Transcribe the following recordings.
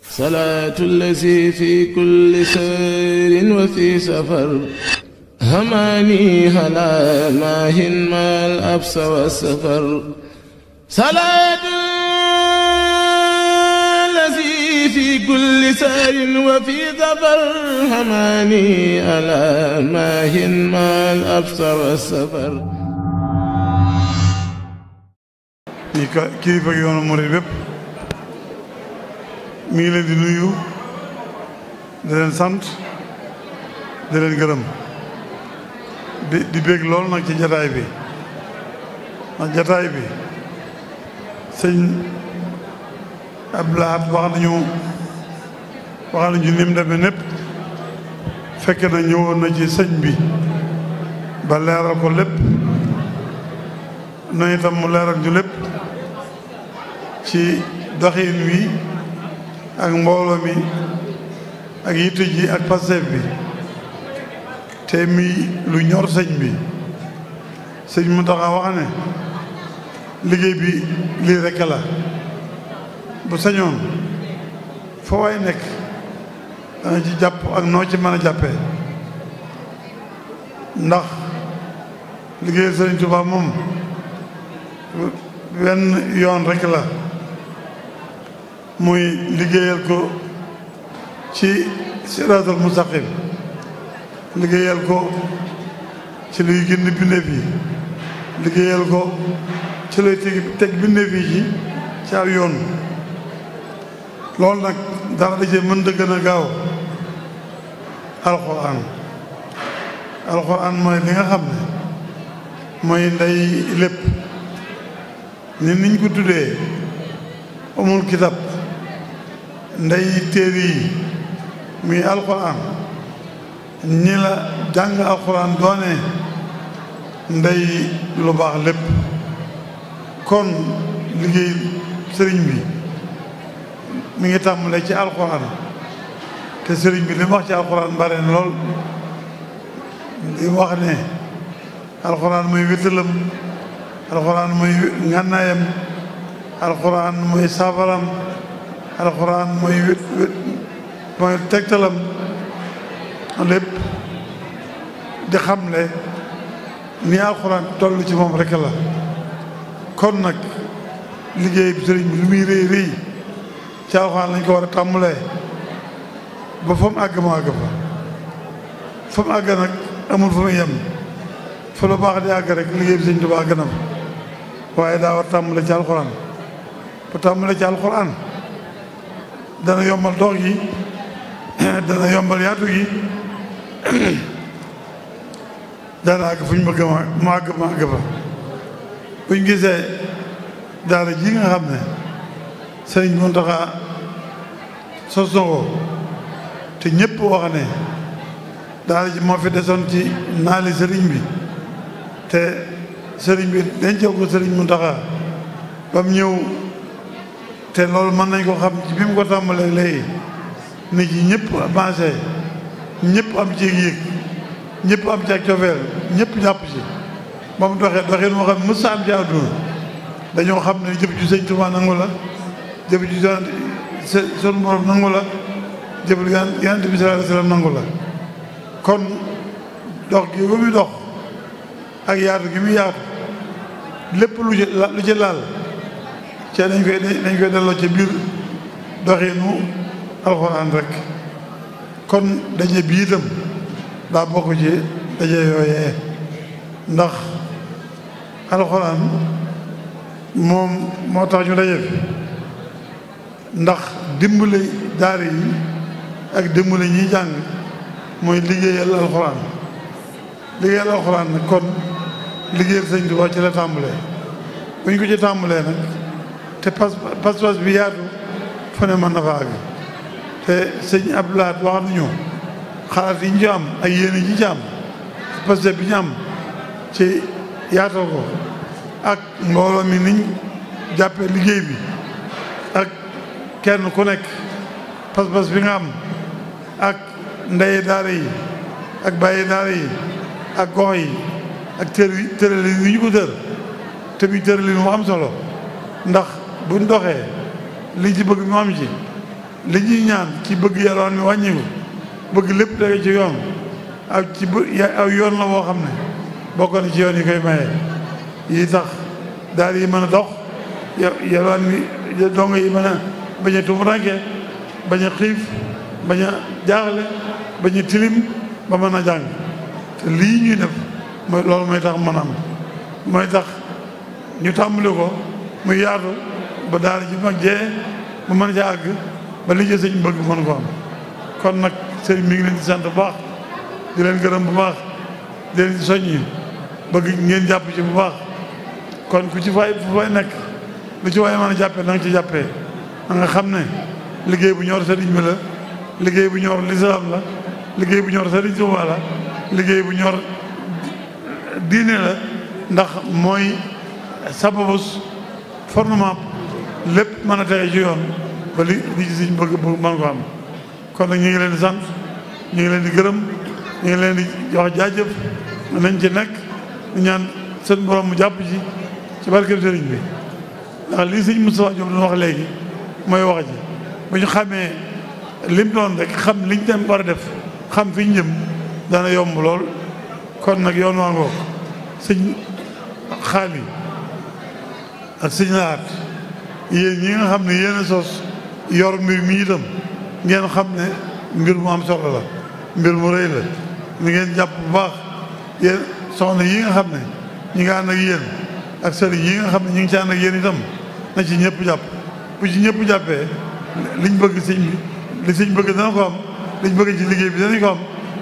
صلاة الذي في كل سير وفي سفر هماني هلا ماهن ما الأبس والسفر صلاة الذي في كل سير وفي سفر هماني هلا ماهن ما الأبس والسفر kilifa yoonu murid bépp mi ngi leen di nuyu di leen sant di leen gërëm di bég lool nag ci jataay bi ndax jataay bi sëñ Abdou Lahad wax nañu ni mu demee népp fekk na ñëwoon na ci sëñ bi ba leeral ko lépp noonu itam mu leeral ñu lépp ci doxin wi ak mbooloo mi ak yitte ji ak passeef bi te mi lu ñor sëñ bi sëñ mu taxa wax ne liggéey bi lii rekk la bu sañoon foo waay nekk danga ci jàpp ak noo ci mën a jàppee ndax liggéey sëriñ Tuubaa moom wenn yoon rekk la muy liggéeyal ko ci siraatal mustaqim liggéeyal ko ci luy génn bindeef yi liggéeyal ko ci luy teg bindeef yi ci aw yoon loolu nag dara da cee mën da gën a gaaw alxuraan mooy li nga xam ne mooy ndey lépp ni niñ ko tuddee umul kitab ndey téere yi muy alxuraan ñi la jàng alxuraan doone ndey lu baax lépp kon liggéey sëriñ bi mi ngi tàmbalee ci alxuraan te sëriñ bi li mu wax ci alxuraan bare na lool li mu wax ne alxuraan mooy wéttalam alxuraan mooy ngànnaayam alxuraan mooy saafaram alxuraan mooy tegtalam lépp di xamle ni alxuraan toll ci moom rekk la kon nag liggéey bi sëriñ bi lu muy rëy rëy ci alxuraan lañ ko war a tàmbalee ba fa mu àgg mu àgg fa mu àgg nag amul fa muy yem fa lu baax di àgg rek liggéey bi sëriñ Tuubaa gënam waaye daa war tàmbale ci alxuraan bu tàmbale ci alxuraan dana yombal dox gi dana yombal yaatu gi dana àgg fu ñu bëgg mu àgg fa buñ gisee daara ji nga xam ne sëriñ Muntaxa sos na ko te ñëpp wax ne daara ji moo fi desoon ci naali sëriñ bi te sëriñ bi dencal ko sëriñ Muntaxa ba mu ñëw te loolu mën nañ ko xam ci bi mu ko tàmbalee léegi nit ñi ñëpp avancé ñëpp am ci yëg ñëpp am ci ak cofeel ñëpp jàpp ci ba mu doxee doxin moo xam ne mës am ci àdduna dañoo xam ne jëf ju sëñ Tuubaa nangu la jëf ju sunu borom nangu la jëf lu Yonent bi sallallahu alayhi wa sallam nangu la kon dox gi ba muy dox ak yaatu gi muy yaatu lépp lu ci laal ca dañ koy delloo ca biir doxinu alxuraan rek kon daje bi itam daa bokk ci daje yooyee ndax alxuraan moom moo tax ñu daje fi ndax dimbali daara yi ak dimbali ñiy jàng mooy liggéeyal alxuraan nag kon liggéeyal sëñ Tuubaa ci la tàmbalee bu ñu ko ci tàmbalee nag te pas bi yaatu fu ne mën na fa àgg te sëñ Abdou Lahad wax nañu xalaat yi ñu ci am ak yéene ji ci am parce que bi ñu am ci yaatal ko ak mbooloo mi niñ jàppee liggéey bi ak kenn ku nekk pas-pas bi nga am ak ndey daara yi ak bàyyi daara yi ak gox yi ak tëralin yi ñu ko tër te muy tëralin mu am solo ndax buñ doxee liñ ci bëgg mu am ci li ñuy ñaan ci bëgg yalwaan mi wàññiku bëgg lépp tege ci yoon ak ci aw yoon la woo xam ne bokk na ci yoon yi koy maye yi tax daal yi mën a dox yalwaan mi dongo yi mën a bañ a tumuranke bañ a xiif bañ a jaaxle bañ a tilim ba mën a jàng te lii ñuy def mooy loolu mooy tax mën am mooy tax ñu tàmbali ko muy yaatu ba daal ci mag jee bu mën ca àgg ba li jël sëñ bëgg mën ko am kon nag sëriñ mi ngi leen di sant bu baax di leen gërëm bu baax di leen di soññi bëgg ngeen jàpp ci bu baax kon ku ci fay fu fay nekk lu ci waaye mën a jàppee na nga ci jàppee na nga xam ne liggéey bu ñor sëriñ bi la liggéey bu ñor lislaam la liggéey bu ñor sëriñ Tuubaa la liggéey bu ñor diine la ndax mooy sababus fornement lépp mën a tege ci yoon ba li ci siñ bëgg mën ko am kon nag ñu ngi leen di sant ñu ngi leen di gërëm ñu ngi leen di jox jaajëf nañ ci nekk ñu ñaan seen borom mu jàpp ci barkeb sëriñ bi ndax lii sëñ Moustapha Diop doon wax léegi mooy wax ji bu ñu xamee lim doon rek xam liñ dem war a def xam fi ñu jëm dana yomb lool kon nag yoon waa ngoog sëñ xaali ak sëñ laat yéen ñi nga xam ne yéen a sos yor mbir mi itam ngeen xam ne mbir mu am solo la mbir mu rëy la ni ngeen jàpp bu baax yéen soxna yi nga xam ne ñi nga ànd ak yéen ak sëriñ yi nga xam ne ñu ngi ci ànd ak yéen itam na ci ñëpp jàpp bu ci ñëpp jàppee liñ bëgg sëñ bi li sëñ bëgg dana ko am liñ bëgg ci liggéey bi danañ ko am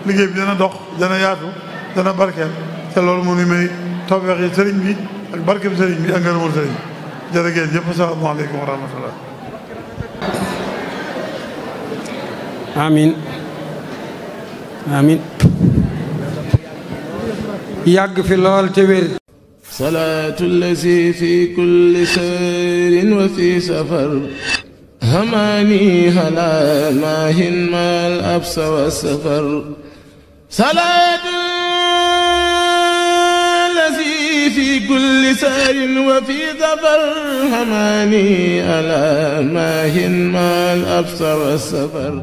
liggéey bi dana dox dana yaatu dana barkeel te loolu moo ni may tawfeex yi sëriñ bi ak barkeel sëriñ bi ak ngërëmul sëriñ jërë ngeen jëf asalaamaaleykum wa rahmatullah amin amin yàgg fi lool te wér salaatu allazi fi kulli sayrin wa fi safar هماني هلا ماهن ما الأبس والسفر صلاة الذي في كل سار وفي ظفر هماني هلا ماهن ما الأبس والسفر